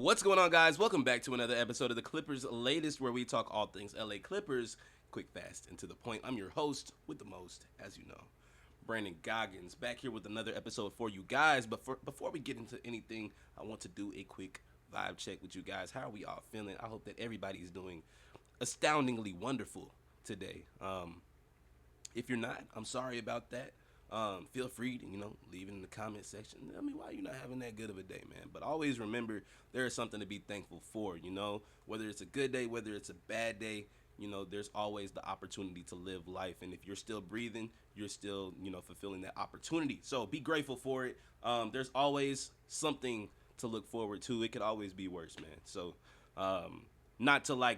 What's going on, guys? Welcome back to another episode of the Clippers Latest, where we talk all things LA Clippers, quick, fast, and to the point. I'm your host with the most, as you know, Brandon Goggins, back here with another episode for you guys. But before we get into anything, I want to do a quick vibe check with you guys. How are we all feeling? I hope that everybody's doing astoundingly wonderful today. If you're not, I'm sorry about that. Feel free to, leave it in the comment section. I mean, why you not having that good of a day, man? But always remember, there is something to be thankful for, whether it's a good day, whether it's a bad day, there's always the opportunity to live life. And if you're still breathing, you're still, fulfilling that opportunity. So be grateful for it. There's always something to look forward to. It could always be worse, man. So, not to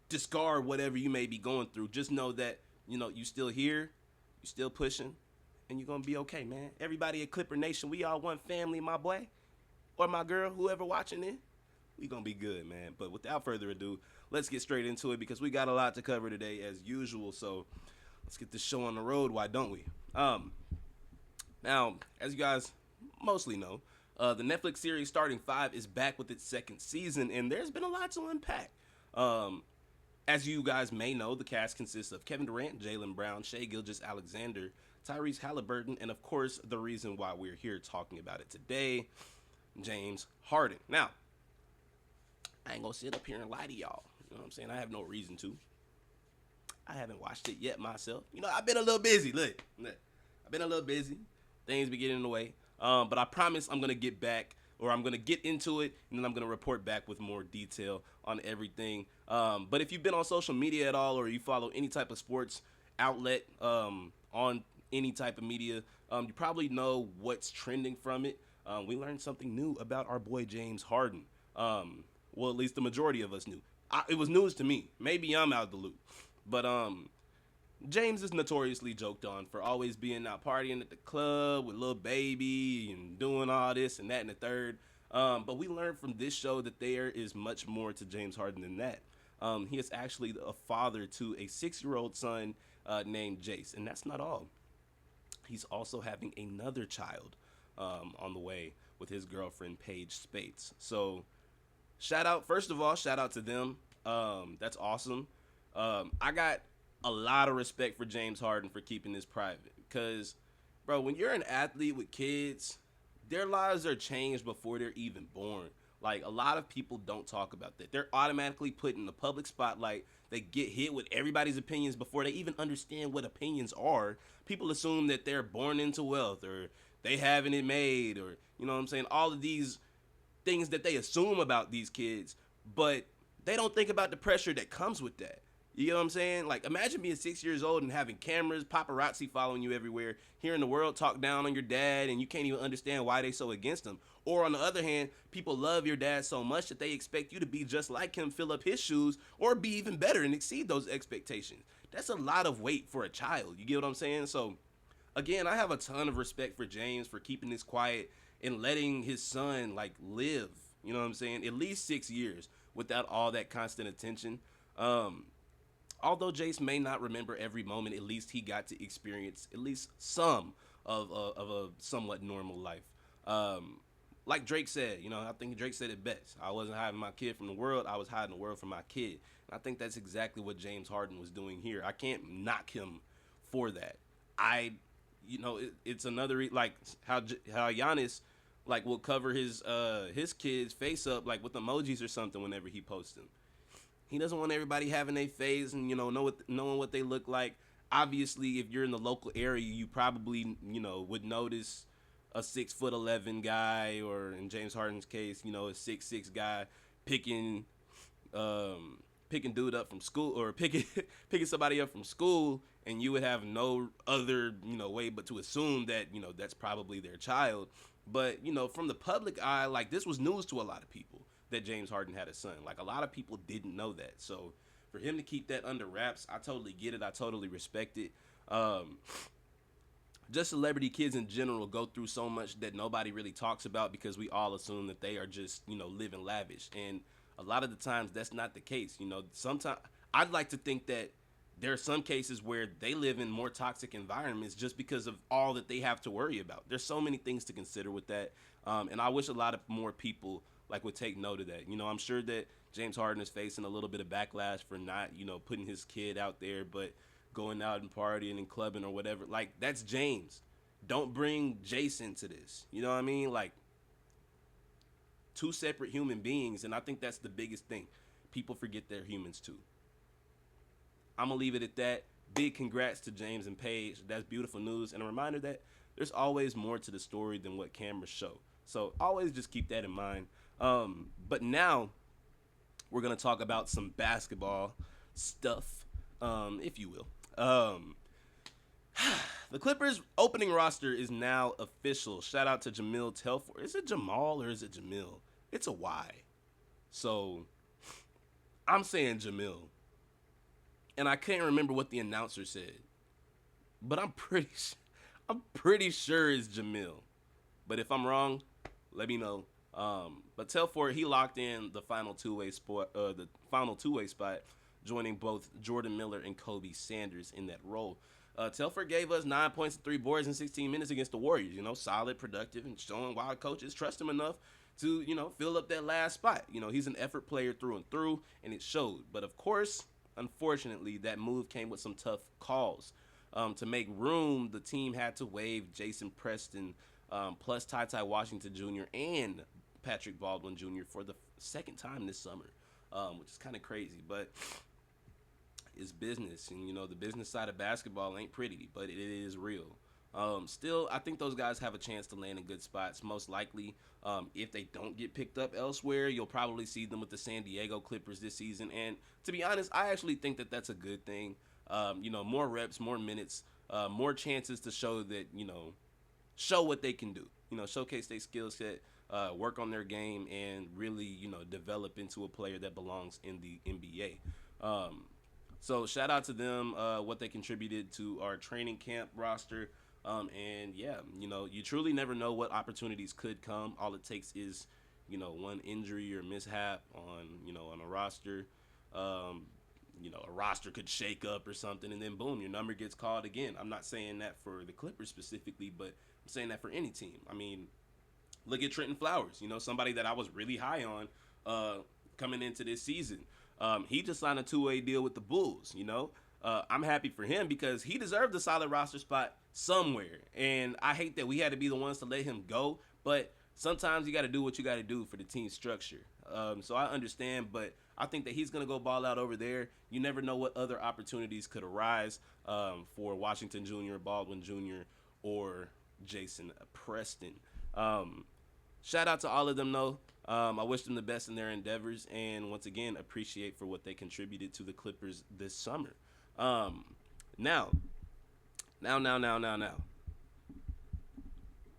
discard whatever you may be going through. Just know that, you still here, you still pushing, and you're going to be okay, man. Everybody at Clipper Nation, we all one family, my boy, or my girl, whoever watching it. We going to be good, man. But without further ado, let's get straight into it because we got a lot to cover today as usual. So let's get this show on the road, why don't we? Now, as you guys mostly know, the Netflix series Starting Five is back with its second season, and there's been a lot to unpack. As you guys may know, the cast consists of Kevin Durant, Jaylen Brown, Shai Gilgeous-Alexander, Tyrese Halliburton, and of course, the reason why we're here talking about it today, James Harden. Now, I ain't gonna sit up here and lie to y'all. You know what I'm saying? I have no reason to. I haven't watched it yet myself. I've been a little busy. Look. I've been a little busy. Things be getting in the way. But I promise I'm gonna get back, or I'm gonna get into it, and then I'm gonna report back with more detail on everything. But if you've been on social media at all, or you follow any type of sports outlet on any type of media, you probably know what's trending from it. We learned something new about our boy James Harden. Well, at least the majority of us knew. It was news to me. Maybe I'm out of the loop. But James is notoriously joked on for always being out partying at the club with Lil Baby and doing all this and that and the third. But we learned from this show that there is much more to James Harden than that. He is actually a father to a 6-year-old son named Jace. And that's not all. He's also having another child on the way with his girlfriend, Paige Spates. So first of all, shout out to them. That's awesome. I got a lot of respect for James Harden for keeping this private. Because, bro, when you're an athlete with kids, their lives are changed before they're even born. Like, a lot of people don't talk about that. They're automatically put in the public spotlight. They get hit with everybody's opinions before they even understand what opinions are. People assume that they're born into wealth, or they having it made, or, you know what I'm saying, all of these things that they assume about these kids, but they don't think about the pressure that comes with that. You know what I'm saying? Like, imagine being 6 years old and having cameras, paparazzi following you everywhere, hearing the world talk down on your dad, and you can't even understand why they so against him. Or on the other hand, people love your dad so much that they expect you to be just like him, fill up his shoes, or be even better and exceed those expectations. That's a lot of weight for a child. You get what I'm saying? So, again, I have a ton of respect for James for keeping this quiet and letting his son, live, you know what I'm saying, at least 6 years without all that constant attention. Although Jace may not remember every moment, at least he got to experience at least some of a somewhat normal life. Like Drake said, I think Drake said it best. I wasn't hiding my kid from the world. I was hiding the world from my kid. And I think that's exactly what James Harden was doing here. I can't knock him for that. It's another, how Giannis, will cover his kid's face up, with emojis or something whenever he posts them. He doesn't want everybody having their face and, knowing what they look like. Obviously, if you're in the local area, you probably, would notice a 6'11" guy, or in James Harden's case, a 6'6" guy picking dude up from school, or picking somebody up from school, and you would have no other, way but to assume that, that's probably their child. But, from the public eye, this was news to a lot of people that James Harden had a son. A lot of people didn't know that. So for him to keep that under wraps, I totally get it. I totally respect it. Just celebrity kids in general go through so much that nobody really talks about because we all assume that they are just, living lavish. And a lot of the times that's not the case. Sometimes I'd like to think that there are some cases where they live in more toxic environments just because of all that they have to worry about. There's so many things to consider with that. And I wish a lot of more people like would take note of that. I'm sure that James Harden is facing a little bit of backlash for not, putting his kid out there, but going out and partying and clubbing or whatever. Like, that's James. Don't bring Jason to this. You know what I mean? Like, two separate human beings, and I think that's the biggest thing. People forget they're humans too. I'm going to leave it at that. Big congrats to James and Paige. That's beautiful news, and a reminder that there's always more to the story than what cameras show. So always just keep that in mind. But now we're going to talk about some basketball stuff, if you will. The Clippers opening roster is now official. Shout out to Jamil Telford. Is it Jamal or is it Jamil? It's a Y. So I'm saying Jamil. And I can't remember what the announcer said. But I'm pretty sure it's Jamil. But if I'm wrong, let me know. But Telford, he locked in the final two-way spot, joining both Jordan Miller and Kobe Sanders in that role. Telford gave us 9 points and 3 boards in 16 minutes against the Warriors. Solid, productive, and showing why coaches trust him enough to, fill up that last spot. He's an effort player through and through, and it showed. But of course, unfortunately, that move came with some tough calls. To make room, the team had to waive Jason Preston, plus Ty Washington Jr. and Patrick Baldwin Jr. for the second time this summer, which is kind of crazy. But it's business, and the business side of basketball ain't pretty, but it is real. Still, I think those guys have a chance to land in good spots. Most likely, if they don't get picked up elsewhere, you'll probably see them with the San Diego Clippers this season. And to be honest, I actually think that that's a good thing. More reps, more minutes, more chances to show that, show what they can do. Showcase their skill set, work on their game, and really, develop into a player that belongs in the NBA. So shout out to them, what they contributed to our training camp roster. And yeah, you truly never know what opportunities could come. All it takes is, one injury or mishap on a roster. A roster could shake up or something, and then boom, your number gets called again. I'm not saying that for the Clippers specifically, but I'm saying that for any team. I mean, look at Trenton Flowers, somebody that I was really high on coming into this season. He just signed a 2-way deal with the Bulls, I'm happy for him because he deserved a solid roster spot somewhere. And I hate that we had to be the ones to let him go, but sometimes you got to do what you got to do for the team structure. So I understand, but I think that he's going to go ball out over there. You never know what other opportunities could arise for Washington Jr., Baldwin Jr., or Jason Preston. Shout out to all of them, though. I wish them the best in their endeavors, and once again, appreciate for what they contributed to the Clippers this summer. Now.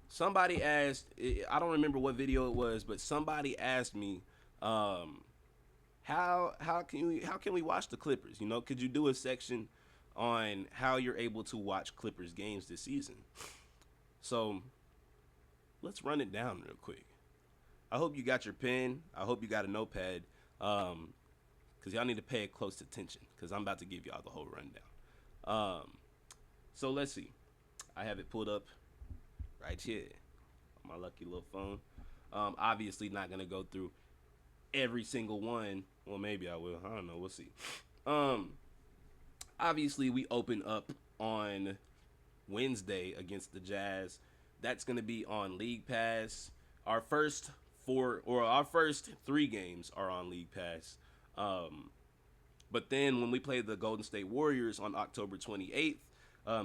Somebody asked, I don't remember what video it was, but somebody asked me, how can we watch the Clippers? Could you do a section on how you're able to watch Clippers games this season? So let's run it down real quick. I hope you got your pen. I hope you got a notepad, because y'all need to pay close attention, because I'm about to give y'all the whole rundown. So let's see. I have it pulled up right here on my lucky little phone. Obviously not going to go through every single one. Well, maybe I will. I don't know. We'll see. Obviously, we open up on Wednesday against the Jazz. That's going to be on League Pass. Our first 3 games are on League Pass. But then when we play the Golden State Warriors on October 28th,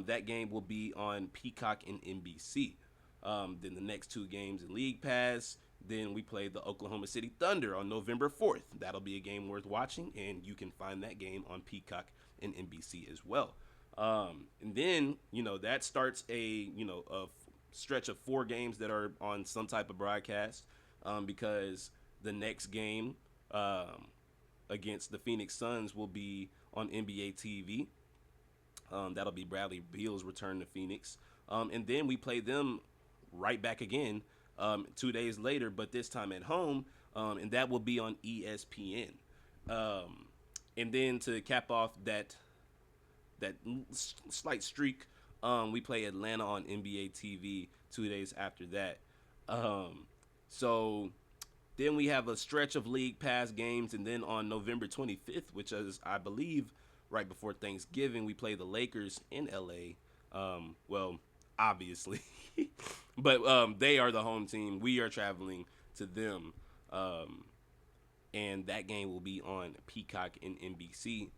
that game will be on Peacock and NBC. Then the next 2 games in League Pass. Then we play the Oklahoma City Thunder on November 4th. That'll be a game worth watching, and you can find that game on Peacock and NBC as well. And then, that starts a stretch of 4 games that are on some type of broadcast, because the next game against the Phoenix Suns will be on NBA TV. That'll be Bradley Beal's return to Phoenix. And then we play them right back again 2 days later, but this time at home, and that will be on ESPN. And then to cap off that slight streak, we play Atlanta on NBA TV 2 days after that. So Then we have a stretch of league pass games, and then on November 25th, which is, I believe, right before Thanksgiving, we play the Lakers in LA. Well, obviously, but they are the home team. We are traveling to them, and that game will be on Peacock and NBC.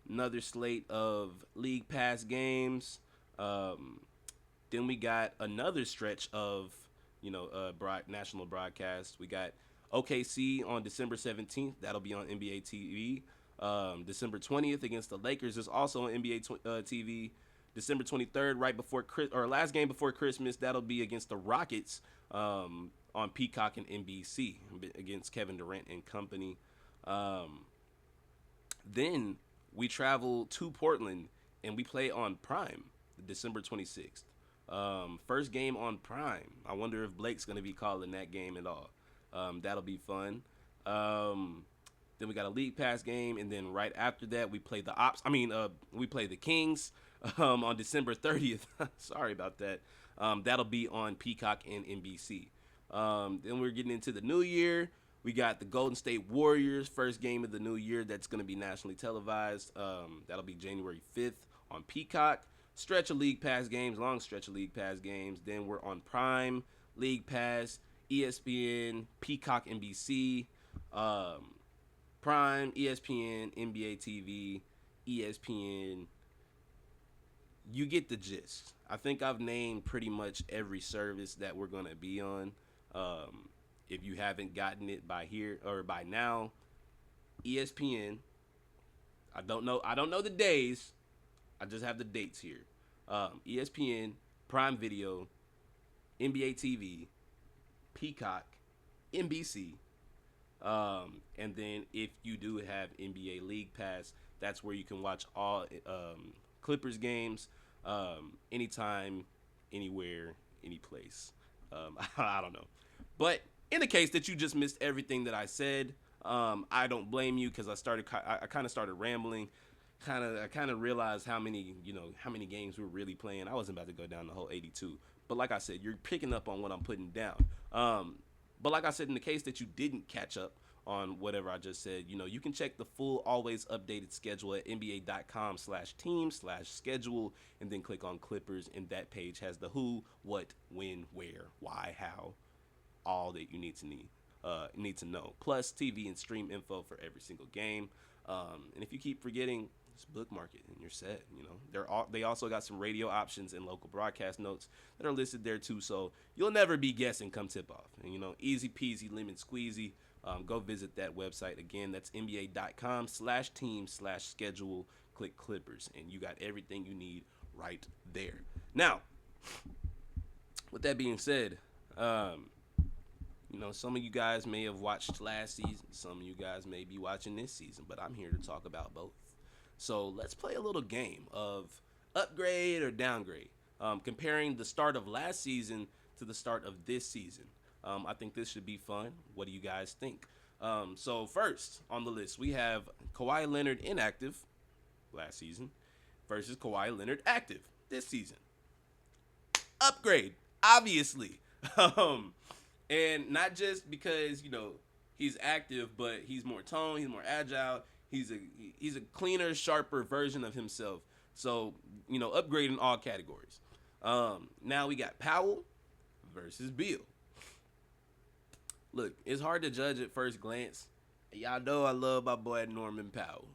Another slate of league pass games. Then we got another stretch of, national broadcast. We got OKC on December 17th. That'll be on NBA TV. December 20th against the Lakers is also on NBA TV. December 23rd, right before last game before Christmas, that'll be against the Rockets on Peacock and NBC against Kevin Durant and company. Then we travel to Portland and we play on Prime, December 26th. First game on Prime. I wonder if Blake's going to be calling that game at all. That'll be fun. Then we got a league pass game, and then right after that we play we play the Kings on December 30th. Sorry about that. That'll be on Peacock and NBC. Then we're getting into the new year. We got the Golden State Warriors, first game of the new year that's going to be nationally televised. That'll be January 5th on Peacock. Stretch of league pass games, long stretch of league pass games. Then we're on Prime, League Pass, ESPN, Peacock, NBC, Prime, ESPN, NBA TV, ESPN. You get the gist. I think I've named pretty much every service that we're going to be on. If you haven't gotten it by here or by now, ESPN. I don't know the days. I just have the dates here. ESPN, Prime Video, NBA TV, Peacock, NBC. And then if you do have NBA League Pass, that's where you can watch all Clippers games anytime, anywhere, any place. I don't know. But in the case that you just missed everything that I said, I don't blame you because I kind of started rambling. I kind of realized how many games we're really playing. I wasn't about to go down the whole 82. But like I said, you're picking up on what I'm putting down. But like I said, in the case that you didn't catch up on whatever I just said, you can check the full, always updated schedule at nba.com/team/schedule and then click on Clippers. And that page has the who, what, when, where, why, how, all that you need to know. Plus TV and stream info for every single game. And if you keep forgetting, just bookmark it and you're set. They also got some radio options and local broadcast notes that are listed there too, so you'll never be guessing come tip off. And easy peasy lemon squeezy. Go visit that website again. That's nba.com/team/schedule. Click Clippers, and you got everything you need right there. Now, with that being said, some of you guys may have watched last season. Some of you guys may be watching this season, but I'm here to talk about both. So let's play a little game of upgrade or downgrade, comparing the start of last season to the start of this season. I think this should be fun. What do you guys think? So first on the list, we have Kawhi Leonard inactive last season versus Kawhi Leonard active this season. Upgrade, obviously. And not just because, he's active, but he's more toned, he's more agile, he's a cleaner, sharper version of himself. So, upgrade in all categories. Now we got Powell versus Beal. Look, it's hard to judge at first glance. Y'all know I love my boy Norman Powell.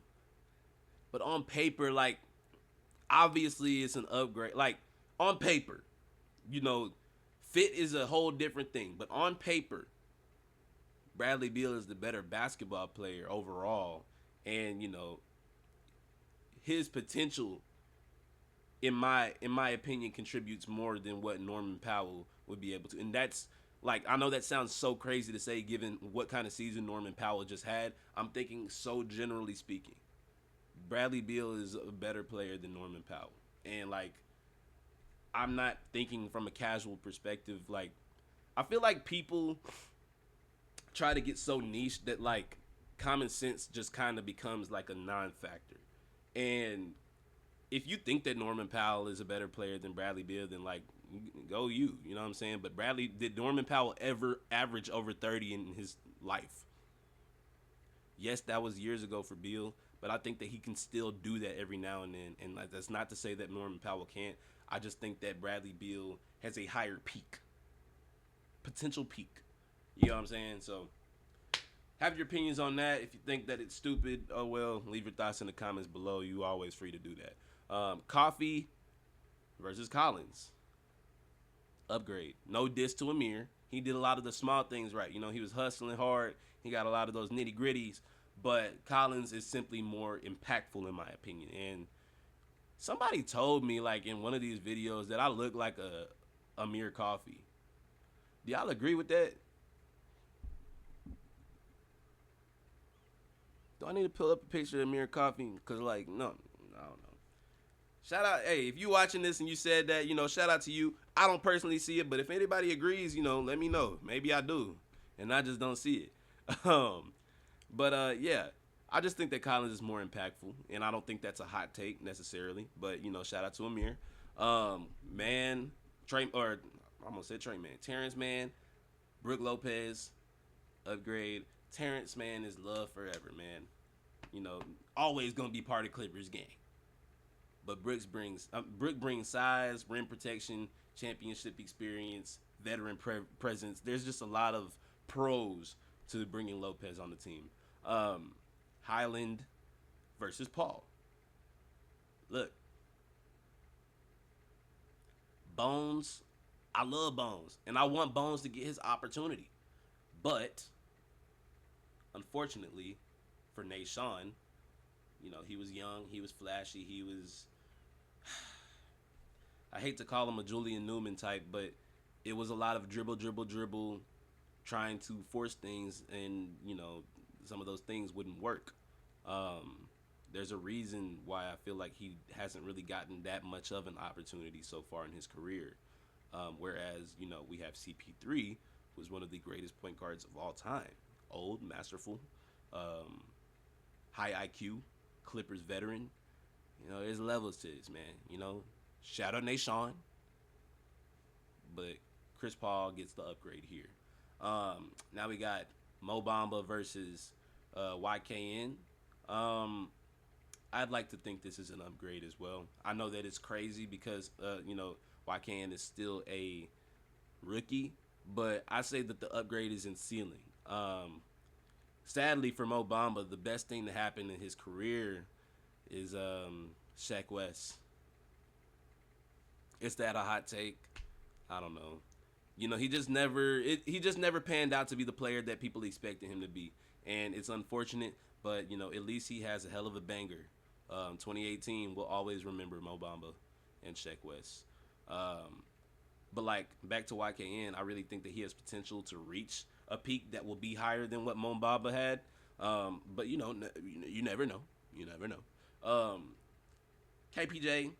But on paper, obviously it's an upgrade. On paper, fit is a whole different thing. But on paper, Bradley Beal is the better basketball player overall. And, his potential, in my opinion, contributes more than what Norman Powell would be able to. And that's, I know that sounds so crazy to say given what kind of season Norman Powell just had. I'm thinking so generally speaking. Bradley Beal is a better player than Norman Powell. And, I'm not thinking from a casual perspective. I feel like people try to get so niche that, common sense just kind of becomes, a non-factor. And if you think that Norman Powell is a better player than Bradley Beal, then, go you. You know what I'm saying? But did Norman Powell ever average over 30 in his life. Yes, that was years ago for Beal, but I think that he can still do that every now and then. And like, that's not to say that Norman Powell can't. I just think that Bradley Beal has a higher peak, potential peak. You know what I'm saying? So have your opinions on that. If you think that it's stupid, oh well, leave your thoughts in the comments below. You always free to do that. Coffee versus Collins. Upgrade. No diss to Amir. He did a lot of the small things right. You know, he was hustling hard. He got a lot of those nitty gritties. But Collins is simply more impactful in my opinion. And somebody told me like in one of these videos that I look like a Amir Coffee. Do y'all agree with that? Do I need to pull up a picture of Amir Coffee? Cause like no, I don't know. Shout out, hey, if you watching this and you said that, you know, shout out to you. I don't personally see it, but if anybody agrees, you know, let me know. Maybe I do, and I just don't see it. Yeah, I just think that Collins is more impactful, and I don't think that's a hot take necessarily. But you know, shout out to Amir. Man, Trey, or I almost said Trey Man, Terrence Man, Brook Lopez, upgrade. Terrence Man is love forever, man. You know, always gonna be part of Clippers gang. But Brook brings size, rim protection, championship experience, veteran presence. There's just a lot of pros to bringing Lopez on the team. Highland versus Paul. Look, Bones, I love Bones, and I want Bones to get his opportunity. But unfortunately for Nashawn, you know, he was young, he was flashy, he was I hate to call him a Julian Newman type, but it was a lot of dribble, trying to force things, and you know, some of those things wouldn't work. There's a reason why I feel like he hasn't really gotten that much of an opportunity so far in his career. Whereas, you know, we have CP3, who's one of the greatest point guards of all time. Old, masterful, high IQ, Clippers veteran. You know, there's levels to this, man. You know, shout out Nashawn, but Chris Paul gets the upgrade here. Now we got Mo Bamba versus YKN. I'd like to think this is an upgrade as well. I know that it's crazy because, you know, YKN is still a rookie, but I say that the upgrade is in ceiling. Sadly for Mo Bamba, the best thing to happen in his career is Shaq West. Is that a hot take? I don't know. You know, he just never panned out to be the player that people expected him to be, and it's unfortunate. But you know, at least he has a hell of a banger. 2018 will always remember Mo Bamba and Shaq West. But like back to YKN, I really think that he has potential to reach a peak that will be higher than what Mo Bamba had. But you know, you never know. You never know. KPJ,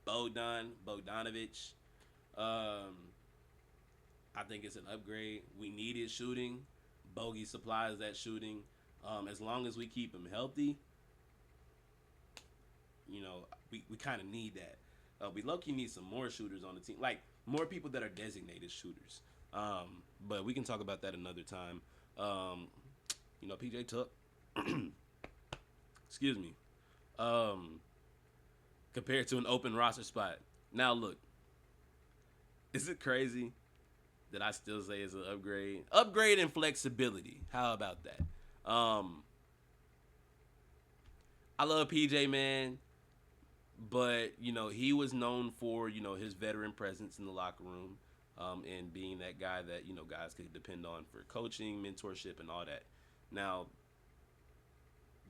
Bogdanovich. I think it's an upgrade. We needed shooting. Bogey supplies that shooting. As long as we keep him healthy, you know, we kind of need that. We low-key need some more shooters on the team, like more people that are designated shooters. But we can talk about that another time. You know, PJ Tuck, excuse me, compared to an open roster spot. Now look, is it crazy that I still say it's an upgrade? Upgrade in flexibility. How about that? I love PJ, man, but you know, he was known for, you know, his veteran presence in the locker room, and being that guy that, you know, guys could depend on for coaching, mentorship, and all that. Now,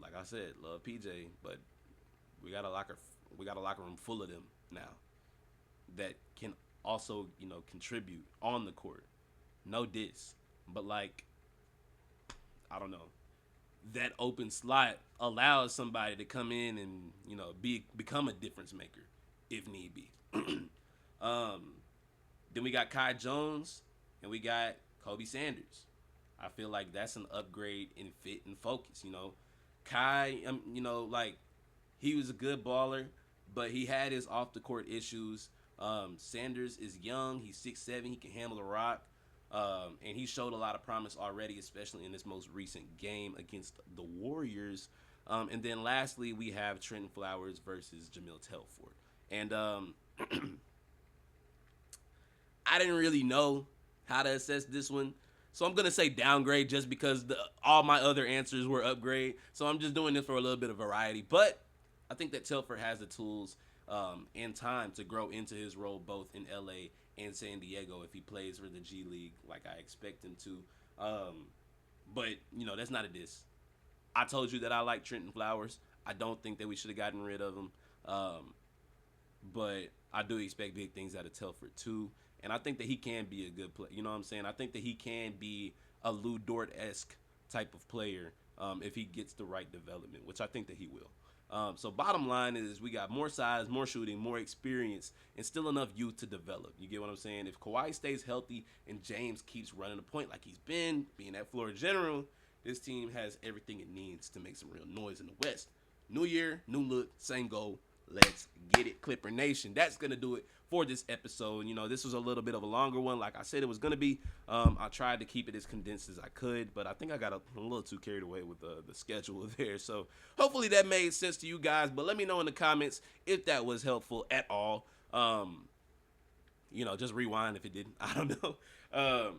like I said, love PJ, but we got a locker room full of them now that can also, you know, contribute on the court. No diss, but like, I don't know. That open slot allows somebody to come in and, you know, become a difference maker if need be. Then we got Kai Jones and we got Kobe Sanders. I feel like that's an upgrade in fit and focus. You know, Kai, you know, like he was a good baller, but he had his off the court issues. Sanders is young. He's 6'7". He can handle the rock. And he showed a lot of promise already, especially in this most recent game against the Warriors. And then lastly, we have Trenton Flowers versus Jamil Telford. And I didn't really know how to assess this one. So I'm gonna say downgrade just because all my other answers were upgrade. So I'm just doing this for a little bit of variety. But I think that Telford has the tools and time to grow into his role both in LA and San Diego if he plays for the G League like I expect him to. But that's not a diss. I told you that I like Trenton Flowers. I don't think that we should have gotten rid of him. But I do expect big things out of Telford too. And I think that he can be a good player. You know what I'm saying? I think that he can be a Lou Dort-esque type of player if he gets the right development, which I think that he will. So bottom line is we got more size, more shooting, more experience, and still enough youth to develop. You get what I'm saying? If Kawhi stays healthy and James keeps running the point like he's been, being that floor general, this team has everything it needs to make some real noise in the West. New year, new look, same goal. Let's get it, Clipper Nation. That's going to do it for this episode. This was a little bit of a longer one. Like I said, it was going to be. I tried to keep it as condensed as I could, but I think I got a little too carried away with the schedule there. So hopefully that made sense to you guys. But let me know in the comments if that was helpful at all. Just rewind if it didn't. I don't know.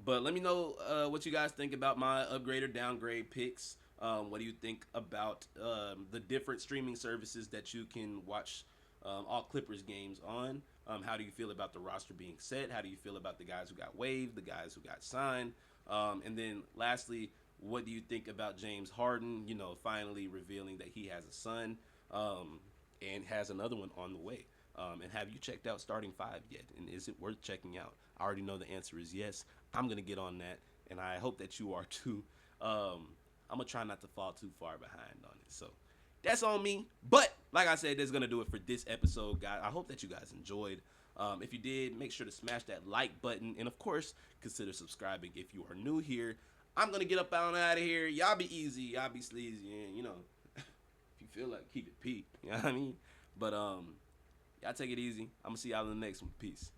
But let me know what you guys think about my upgrade or downgrade picks. What do you think about the different streaming services that you can watch all Clippers games on? How do you feel about the roster being set? How do you feel about the guys who got waived, the guys who got signed? And then lastly, what do you think about James Harden, finally revealing that he has a son and has another one on the way? And have you checked out Starting Five yet? And is it worth checking out? I already know the answer is yes. I'm going to get on that, and I hope that you are too. I'm going to try not to fall too far behind on it. So that's on me. But like I said, that's going to do it for this episode, guys. I hope that you guys enjoyed. If you did, make sure to smash that like button. And, of course, consider subscribing if you are new here. I'm going to get up out of here. Y'all be easy. Y'all be sleazy. And, if you feel like, keep it P. You know what I mean? But y'all take it easy. I'm going to see y'all in the next one. Peace.